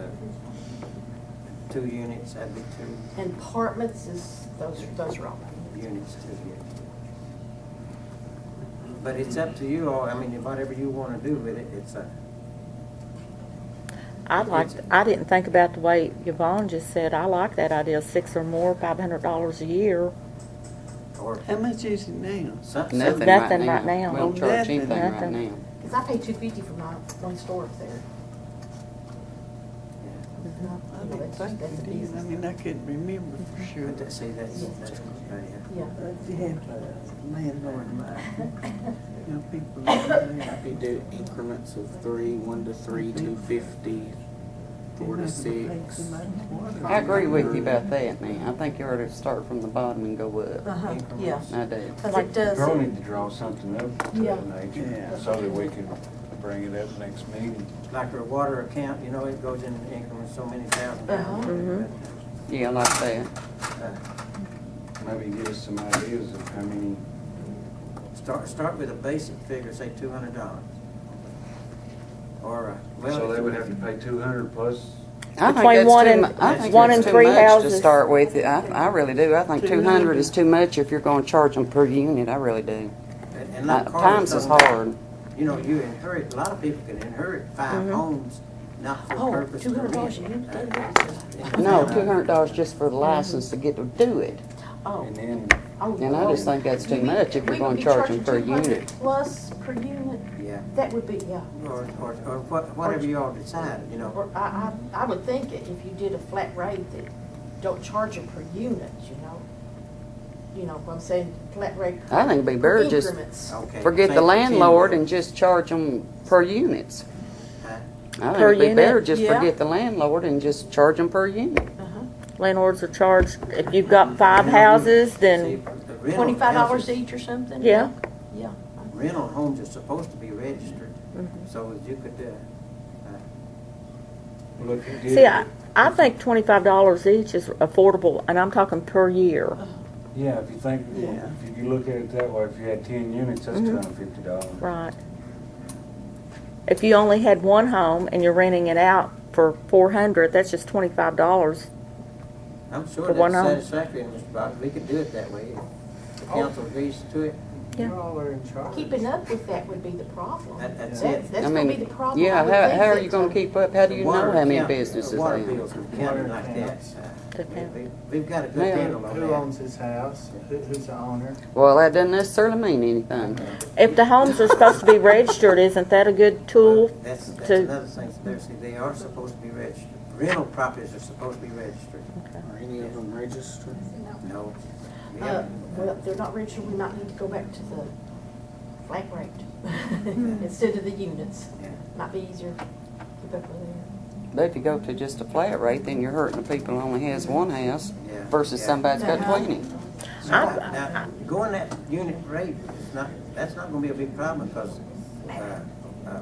2 units, that'd be 2 And apartments is, those are all. units too, yeah. But it's up to you all, I mean, whatever you wanna do with it, it's a, I didn't think about the way Yvonne just said. I like that idea, 6 or more, $500 a year. or How much is it now? something. Nothing Nothing right now. We don't charge Nothing. anything right Nothing. now. Because I pay $250 for my one store up there. I didn't think That's a it did. I business. mean, I couldn't remember for sure. But see, that's bad. Yeah. If you have a landlord you know, people live there. Happy to do increments of 3, 1 to 3, 250, 4 to 6. I agree with you about that, man. I think you ought to start from the bottom and go up. Uh-huh, yeah. I do. Because it does. Girl need to draw something up to Yeah. that nature, Yeah. so that we can bring it up next meeting. Like our water account, you know, it goes in increments so many thousand Uh-huh. dollars. Yeah, like that. Maybe give us some ideas of how many, Start with a basic figure, say $200. Or, well. so they would have to pay 200 plus. I think Between that's one too and- mu- I think one that's and too 3 much houses. to start with. I really do. I think 200 is too much if you're going to charge them per unit. I really do. And like Carlos Times is told me, hard. You know, you inherit, a lot of people can inherit 5 homes, not for Oh, purpose to $200 a rent. unit, In the No, family. $200 just for the license to get to do it. Oh. And then, Oh, And I just think that's too you mean- much if you're we gonna would be charge them charging per 200 unit. Plus per unit, Yeah, that would be, yeah. or whatever you all decide, you know. Or I would think that if you did a flat rate that don't charge them per unit, you know. You know, what I'm saying, flat rate. I think it'd be better just increments. Okay, forget say the 10 landlord units. and just charge them per units. Huh? I think Per it'd be unit? better just Yeah. forget the landlord and just charge them per unit. Uh-huh. Landlords are charged, if you've got 5 houses, See, then, the rental $25 houses- each or something? Yeah. Yeah. Rental homes are supposed to be registered, Mm-hmm. so that you could, look, if you see, did, I think $25 each is affordable, and I'm talking per year. yeah, if you think, Yeah. if you look at it that way, if you had 10 units, that's $250. Right. If you only had one home and you're renting it out for $400, that's just $25. I'm sure For one that's home. satisfactory, Mr. Bott. We could do it that way. If the council agrees to it, Yeah. You all are in charge. Keeping up with that would be the problem. That's Yeah. it. That's I gonna mean, be the problem. I yeah, would think how are that, you gonna keep up? How do you know Water how many account- businesses Water they have? bills and counting Water like that. accounts. We've got a good Yeah. handle on Who that. owns his house? Who's the owner? Well, that doesn't necessarily mean anything. If the homes are supposed to be registered, isn't that a good tool? That's to- another thing, there, see, they are supposed to be registered. Rental properties are supposed to be registered. Are any of them registered? No. We well, haven't- if they're not registered, we might need to go back to the flat rate instead of the units. Yeah. Might be easier to keep up with there. But if you go to just a flat rate, then you're hurting the people who only has one house Yeah. versus Yeah. somebody's got Uh-huh. 20. Now, going that unit rate, that's not gonna be a big problem, because,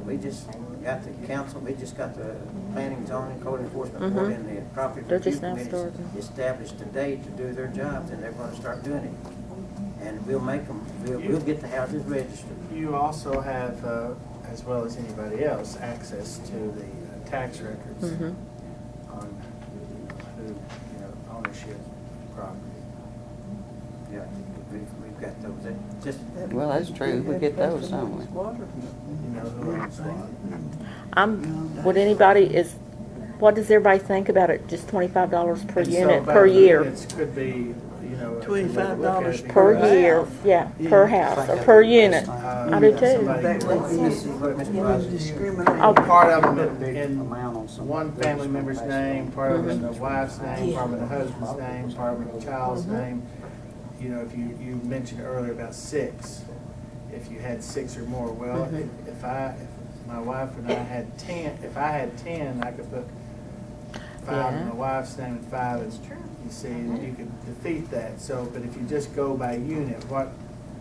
we just got the council, we just got the planning, zoning, code enforcement board, and the property They're review just now committees starting. established today to do their jobs, and they're gonna start doing it. And we'll make them, we'll get the houses registered. You also have, as well as anybody else, access to the tax records Mhm. on who, ownership property. Yeah, we've got those, that just, Well, that's true. We get those, don't we? Water. You know who owns what. Would anybody, what does everybody think about it? Just $25 per And so unit, about per the year? units could be, if you $25 look at it, Per because, year, yeah, per house, or per unit. I do too. somebody- That would be, Mr. you Rogers. discriminate. Oh. Part of them in Amount on some. one family member's name, part of it in the wife's name, part of it in the husband's name, part of it in the child's name. If you mentioned earlier about 6, if you had 6 or more. Well, if my wife and I had 10, if I had 10, I could put 5 in my wife's name and 5 is true. You see, you could defeat that. So, but if you just go by unit, what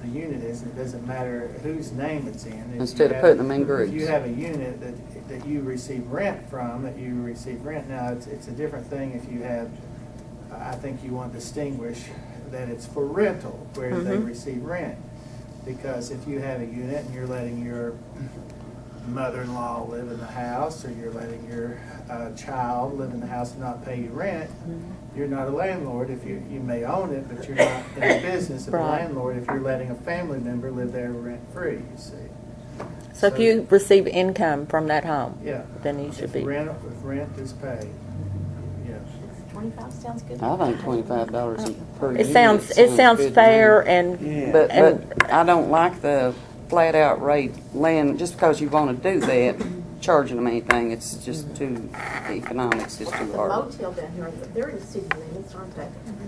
the unit is, it doesn't matter whose name it's in. If Instead of putting them in groups. If you have a unit that you receive rent from, now it's a different thing if you have, I think you want to distinguish that it's for rental, where they receive rent. Because if you have a unit and you're letting your mother-in-law live in the house, or you're letting your child live in the house and not pay you rent, you're not a landlord. If you may own it, but you're not in the business of a landlord if you're letting a family member live there rent-free, you see. So if you receive income from that home, Yeah. then you should be. If rent is paid, yes. 25 sounds good. I think $25 per unit. It sounds good to fair me. and Yeah. But I don't like the flat out rate land, just because you want to do that, charging them anything, it's just too, the economics is too The hard. motel down here, they're in city limits, aren't they?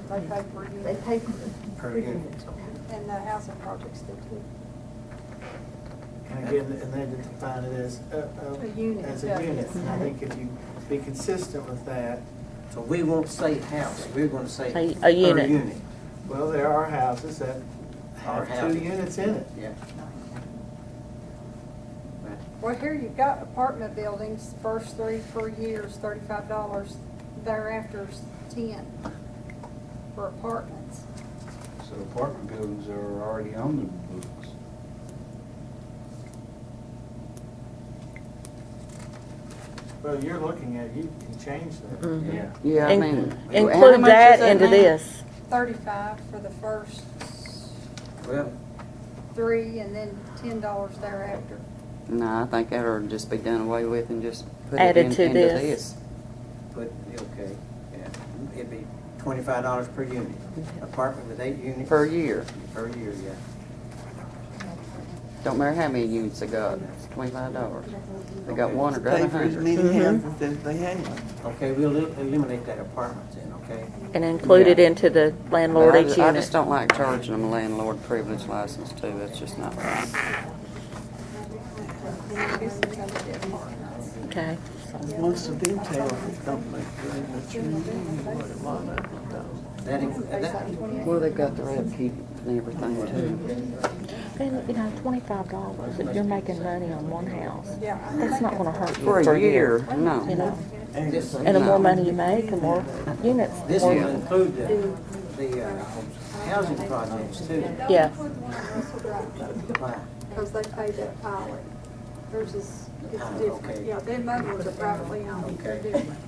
They pay per They unit, pay Per per unit. unit. Okay. and the housing projects do too. And again, and they define it as A unit, as a yeah. unit. And I think if you be consistent with that, So we won't say house, we're gonna say A per unit. unit. well, there are houses that Are have 2 houses. units in it. Yeah. Well, here you've got apartment buildings, first 3 per year is $35, thereafter's 10 for apartments. So apartment buildings are already on the books. Well, you're looking at, you can change that. Yeah. Yeah, I mean. how Include much that is that into now? this. 35 for the first Well, 3 and then $10 thereafter. No, I think that ought to just be done away with and just put Added it to into this. this. but, okay, yeah, it'd be $25 per unit. Apartment with 8 units. Per year. Per year, yeah. Don't matter how many units they got, it's $25. They got one or got Pay for as 100. many houses as they have. Okay, we'll eliminate that apartment then, okay? And include it into the landlord But each I unit. just don't like charging them a landlord privilege license too, that's just not right. This is gonna be apartments. Okay. Most of them towns don't make very much money, what a lot of them don't. That, Well, they've got their upkeep and everything too. And, you know, $25, if you're making money on one house, Yeah, I that's think not gonna hurt you For a year, you no. know? this, And the more money you make, the more units. the this more- will include the housing projects too. Yeah. Why? Because they pay that pilot. Theirs is, it's Ah, different. okay. Yeah, them other ones are privately owned, they're Okay. different.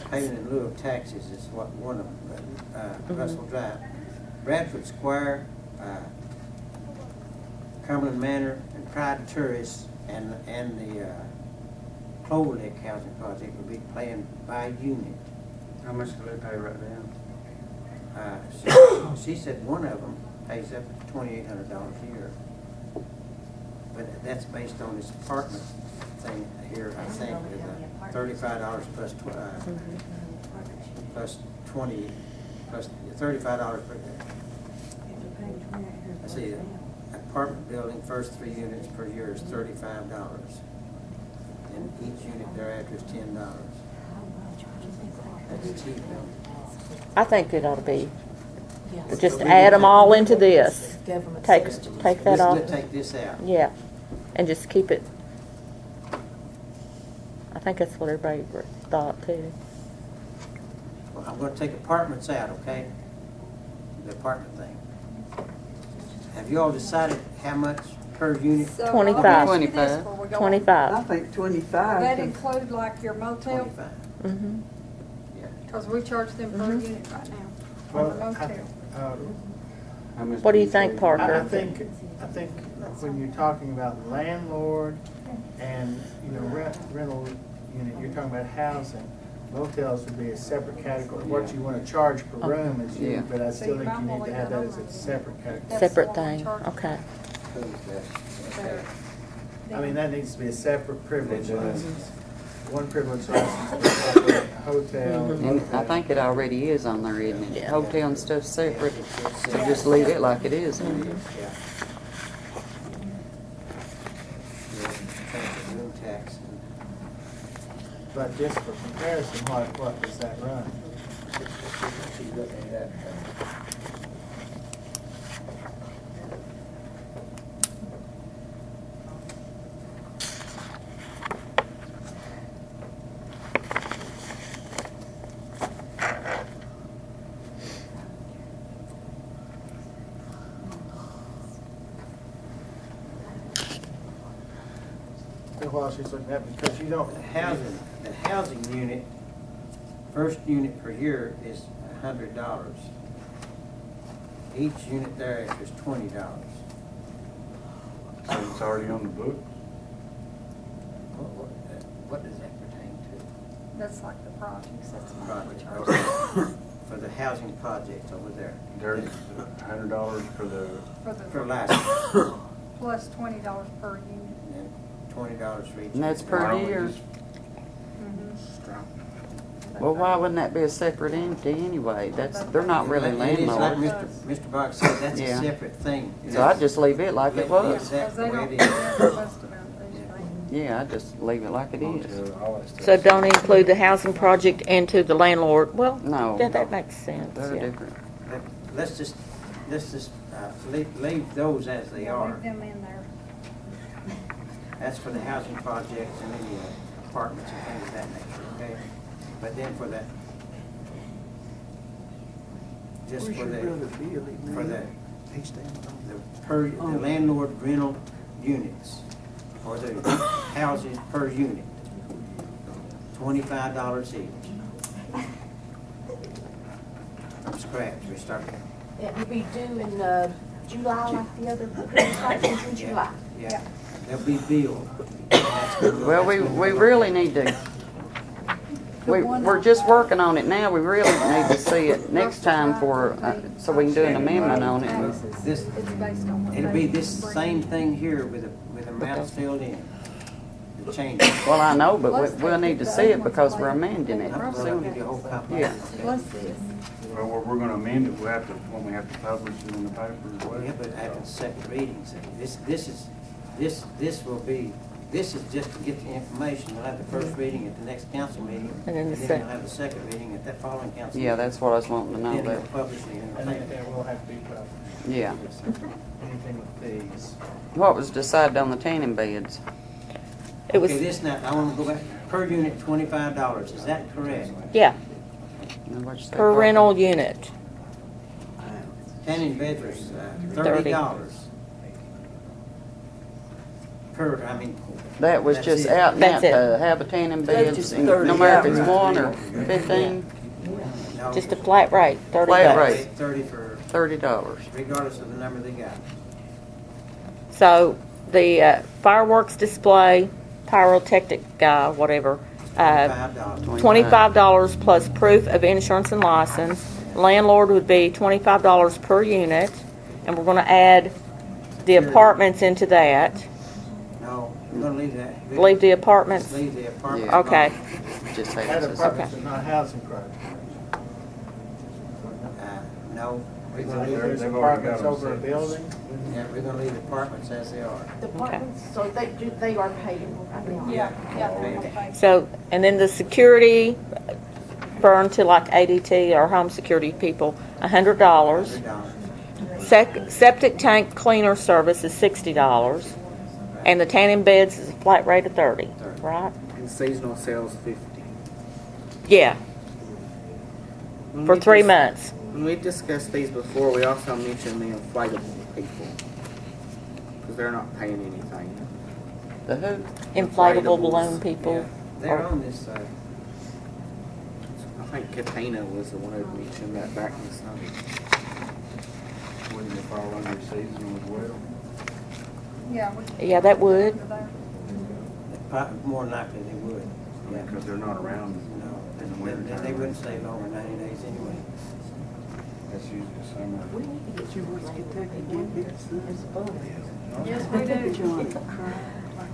Payment in lieu of taxes is what one of them, Russell Drive. Bradford Square, Cumberland Manor, and Pride Tourist, and the Clover Lake Housing Project will be paying by unit. How much do they pay right now? She said one of them pays up to $2,800 a year. But that's based on this apartment thing here, I think, with $35 plus, plus 20, plus $35 per, I see, apartment building, first 3 units per year is $35. And each unit thereafter is $10. That's cheap, though. I think it ought to be, Yes. just add them all into this. Government Take system. that off. We'll take this out. Yeah, and just keep it. I think that's what everybody thought too. Well, I'm gonna take apartments out, okay? The apartment thing. Have you all decided how much per unit? So, 25. let me ask you this before we go on. 25. I think Will 25. that is- include like your motel? 25, Mm-hmm. yeah. Because we charge them per unit right now on the Well, motel. How much What do you say? think, Parker? I think when you're talking about landlord and, rental unit, you're talking about housing. Motels would be a separate category. What you want to charge per room is Yeah. you, but I So still you think you might need to wanna have leave that that as on a separate category. That's Separate the one we thing, charge. okay. Who's that? Okay. I mean, that needs to be a separate privilege It does. license. one privilege license, a hotel. And I think it already is on there, isn't it? Yeah. Hotel and stuff separate, so just leave it like it is. Yeah. Yeah, room tax. But just for comparison, what does that run? She's looking at that. While she's looking at, because you don't, The housing unit, first unit per year is $100. Each unit thereafter is $20. So it's already on the books? What does that pertain to? That's like the projects, that's not what we Project, charge. okay. For the housing project over there. There's $100 for the, For For the, license, plus $20 per unit. and $20 for each. And that's unit. per why don't we year. just Well, why wouldn't that be a separate entity anyway? They're not really It is like landlords. Mr. Box said, that's a Yeah. separate thing. So I'd just leave it like it was. That's Because they the way don't, it they're is. never supposed to know anything. Yeah, I'd just leave it like it is. motel, all that stuff. So don't include the housing project into the landlord. Well, No. yeah, that makes sense. They're Yeah. different. Let's just leave those as they Yeah, are. leave them in there. That's for the housing projects and any apartments and things of that nature, okay? But then for the, just Where's for your brother the, Billy, for man? He's down on the landlord rental units, or the houses per unit, $25 each. From scratch, we start. It would be due in July, like the other license in July. Yeah, they'll be billed. That's gonna go- Well, that's we gonna go- really need to, we're just working on it now. We really need to see it next time for, so we can do an amendment on it. Taxes, This- it's based on what It'll be they this bring same in. thing here with the amounts filled in. The changes. Well, I know, but we'll need to see it because we're amending it We'll soon. give you a whole copy. Yeah. Plus this. Well, we're gonna amend it, we'll have to, when we have to publish it in the paper as well. Yeah, but after the second readings, this will be, this is just to get the information. We'll have the first reading at the next council meeting. And then the we'll sec- have the second reading at that following council meeting. Yeah, that's what I was wanting to know Then we'll about. publish it in the and then paper. there will have to be Yeah. anything with fees. What was decided on the tanning beds? It was, Okay, this now, I want to go back, per unit $25, is that correct? yeah, Now, what'd you say, per Barbara? rental unit. Tanning beds was $30. Per, I mean. That was that's just it. out and That's out it. to have a tanning beds, just and 30. no matter if it's 1 or 15, No, Just a flat rate, 30 Flat bucks. rate. 30 for, $30. regardless of the number they got. So the fireworks display, pyrotechnic guy, whatever, $5. $25 plus proof of insurance and license. Landlord would be $25 per unit, and we're going to add the apartments into that. No, we're gonna leave that. Leave the apartments. Leave the apartment. Yeah. Okay. Just say That it's a- apartments are not housing project. No, we're So gonna if leave, there's They've already got apartments them over a set. building, yeah, we're gonna leave the apartments as they are. The apartments, so they are paying right now. Yeah, they're gonna pay. So, and then the security burn to like ADT or home security people, $100. $100. Septic tank cleaner service is $60. And the tanning beds is a flat rate of 30, right? And seasonal sales 50. Yeah, When for we 3 dis- months. When we discussed these before, we also mentioned the inflatable people. Because they're not paying anything. The who? Inflatable Inflatables. balloon people. Yeah, they're on this side. I think Katina was the one who mentioned that back in the summer. Wouldn't it fall under seasonal as well? Yeah. Yeah, that would. Over there. More than likely they would. Yeah. Because they're not around No, in the winter they time. wouldn't stay longer than 90 days anyway. That's usually summer. We need to get you to Kentucky, get this. Yes, we do.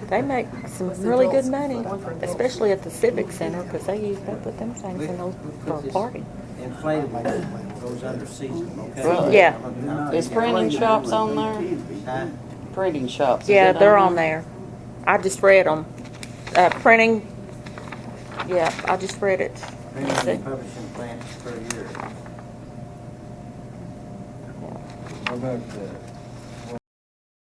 They make some really good money, especially at the Civic Center, because they put them things in those for a party. Inflatable goes under seasonal, okay? Well, Yeah. Is printing shops on there? Huh? Printing shops. is Yeah, it they're on there. I just read them. Printing, yeah, I just read it. Printing and publishing plants per year. How about